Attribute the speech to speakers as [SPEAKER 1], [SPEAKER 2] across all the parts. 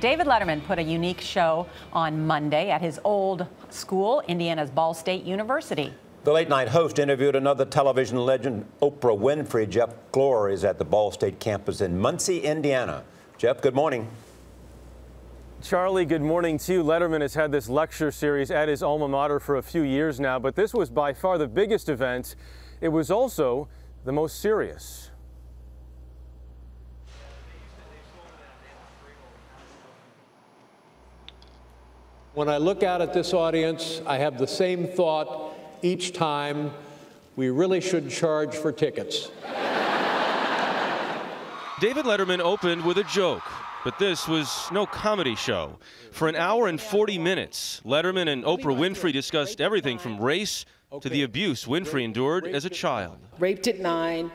[SPEAKER 1] David Letterman put a unique show on Monday at his old school, Indiana's Ball State University.
[SPEAKER 2] The late-night host interviewed another television legend, Oprah Winfrey. Jeff Glor is at the Ball State campus in Muncie, Indiana. Jeff, good morning.
[SPEAKER 3] Charlie, good morning to you. Letterman has had this lecture series at his alma mater for a few years now, but this was by far the biggest event. It was also the most serious.
[SPEAKER 4] When I look out at this audience, I have the same thought each time: we really should charge for tickets.
[SPEAKER 5] David Letterman opened with a joke, but this was no comedy show. For an hour and 40 minutes, Letterman and Oprah Winfrey discussed everything from race to the abuse Winfrey endured as a child.
[SPEAKER 6] Raped at 9,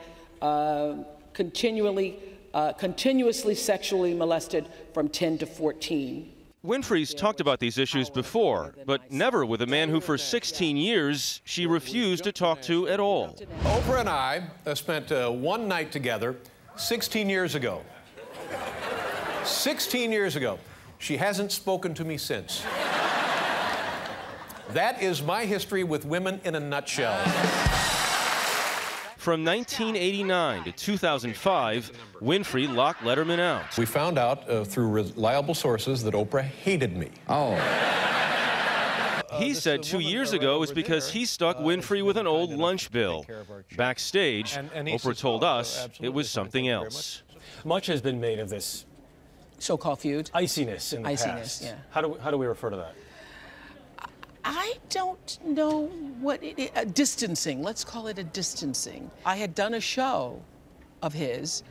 [SPEAKER 6] continuously sexually molested from 10 to 14.
[SPEAKER 5] Winfrey's talked about these issues before, but never with a man who for 16 years she refused to talk to at all.
[SPEAKER 4] Oprah and I spent one night together 16 years ago. 16 years ago. She hasn't spoken to me since. That is my history with women in a nutshell.
[SPEAKER 5] From 1989 to 2005, Winfrey locked Letterman out.
[SPEAKER 4] We found out through reliable sources that Oprah hated me.
[SPEAKER 7] Oh.
[SPEAKER 5] He said 2 years ago it was because he stuck Winfrey with an old lunch bill. Backstage, Oprah told us it was something else.
[SPEAKER 3] Much has been made of this
[SPEAKER 6] So-called feud.
[SPEAKER 3] iciness in the past.
[SPEAKER 6] Yeah.
[SPEAKER 3] How do we refer to that?
[SPEAKER 6] I don't know what it is. Distancing. Let's call it a distancing. I had done a show of his,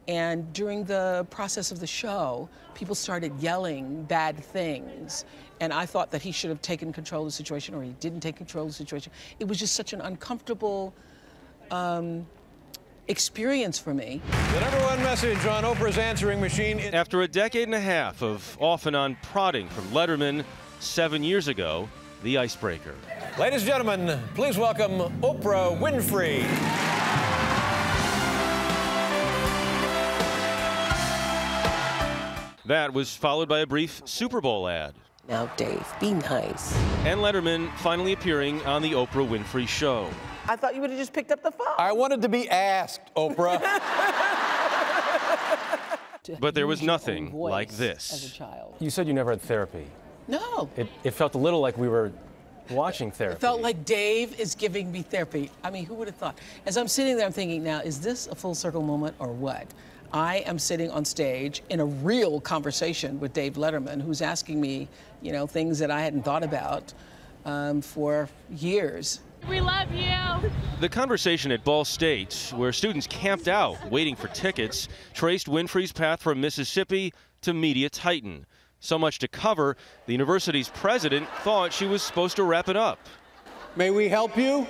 [SPEAKER 6] and during the process of the show, people started yelling bad things. And I thought that he should have taken control of the situation, or he didn't take control of the situation. It was just such an uncomfortable experience for me.
[SPEAKER 4] The #1 message on Oprah's answering machine.
[SPEAKER 5] After a decade and a half of off and on prodding from Letterman, 7 years ago, the icebreaker.
[SPEAKER 4] Ladies and gentlemen, please welcome Oprah Winfrey.
[SPEAKER 5] That was followed by a brief Super Bowl ad.
[SPEAKER 6] Now, Dave, be nice.
[SPEAKER 5] And Letterman finally appearing on the Oprah Winfrey Show.
[SPEAKER 6] I thought you would have just picked up the phone.
[SPEAKER 4] I wanted to be asked, Oprah.
[SPEAKER 5] But there was nothing like
[SPEAKER 6] As a
[SPEAKER 5] this.
[SPEAKER 6] child.
[SPEAKER 3] You said you never had therapy.
[SPEAKER 6] No.
[SPEAKER 3] It felt a little like we were watching therapy.
[SPEAKER 6] It felt like Dave is giving me therapy. I mean, who would have thought? As I'm sitting there, I'm thinking, now, is this a full circle moment or what? I am sitting on stage in a real conversation with Dave Letterman, who's asking me, you know, things that I hadn't thought about for years.
[SPEAKER 8] We love you.
[SPEAKER 5] The conversation at Ball State, where students camped out waiting for tickets, traced Winfrey's path from Mississippi to media titan. So much to cover, the university's president thought she was supposed to wrap it up.
[SPEAKER 4] May we help you?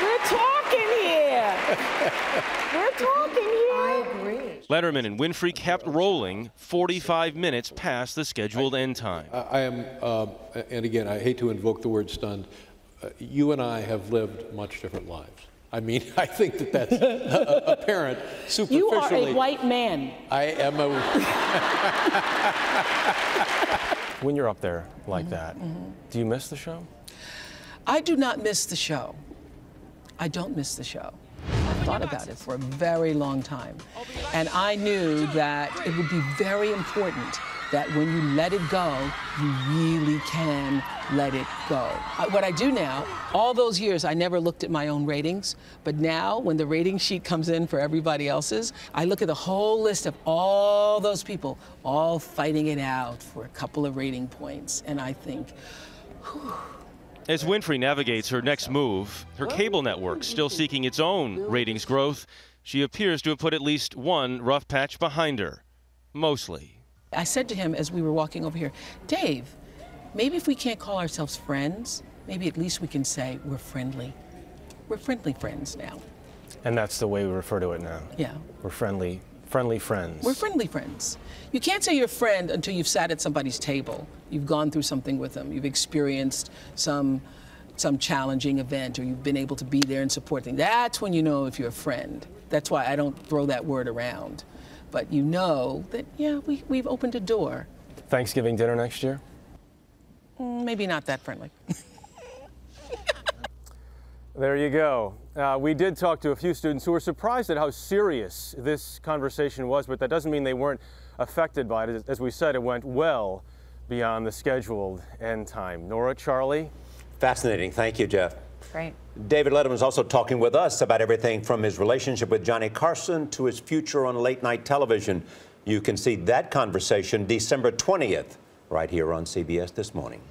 [SPEAKER 6] We're talking here. We're talking here. I agree.
[SPEAKER 5] Letterman and Winfrey kept rolling 45 minutes past the scheduled end time.
[SPEAKER 4] I am, and again, I hate to invoke the word stunned. You and I have lived much different lives. I mean, I think that that's apparent superficially.
[SPEAKER 6] You are a white man.
[SPEAKER 4] I am a...
[SPEAKER 3] When you're up there like that, do you miss the show?
[SPEAKER 6] I do not miss the show. I don't miss the show. I thought about it for a very long time. And I knew that it would be very important that when you let it go, you really can let it go. What I do now, all those years, I never looked at my own ratings, but now when the rating sheet comes in for everybody else's, I look at the whole list of all those people, all fighting it out for a couple of rating points, and I think, whew.
[SPEAKER 5] As Winfrey navigates her next move, her cable network still seeking its own ratings growth, she appears to have put at least one rough patch behind her, mostly.
[SPEAKER 6] I said to him as we were walking over here, Dave, maybe if we can't call ourselves friends, maybe at least we can say we're friendly. We're friendly friends now.
[SPEAKER 3] And that's the way we refer to it now.
[SPEAKER 6] Yeah.
[SPEAKER 3] We're friendly friends.
[SPEAKER 6] We're friendly friends. You can't say you're a friend until you've sat at somebody's table. You've gone through something with them. You've experienced some challenging event, or you've been able to be there and support them. That's when you know if you're a friend. That's why I don't throw that word around. But you know that, yeah, we've opened a door.
[SPEAKER 3] Thanksgiving dinner next year?
[SPEAKER 6] Maybe not that friendly.
[SPEAKER 3] There you go. We did talk to a few students who were surprised at how serious this conversation was, but that doesn't mean they weren't affected by it. As we said, it went well beyond the scheduled end time. Nora, Charlie?
[SPEAKER 2] Fascinating. Thank you, Jeff.
[SPEAKER 1] Great.
[SPEAKER 2] David Letterman is also talking with us about everything from his relationship with Johnny Carson to his future on late-night television. You can see that conversation December 20th right here on CBS This Morning.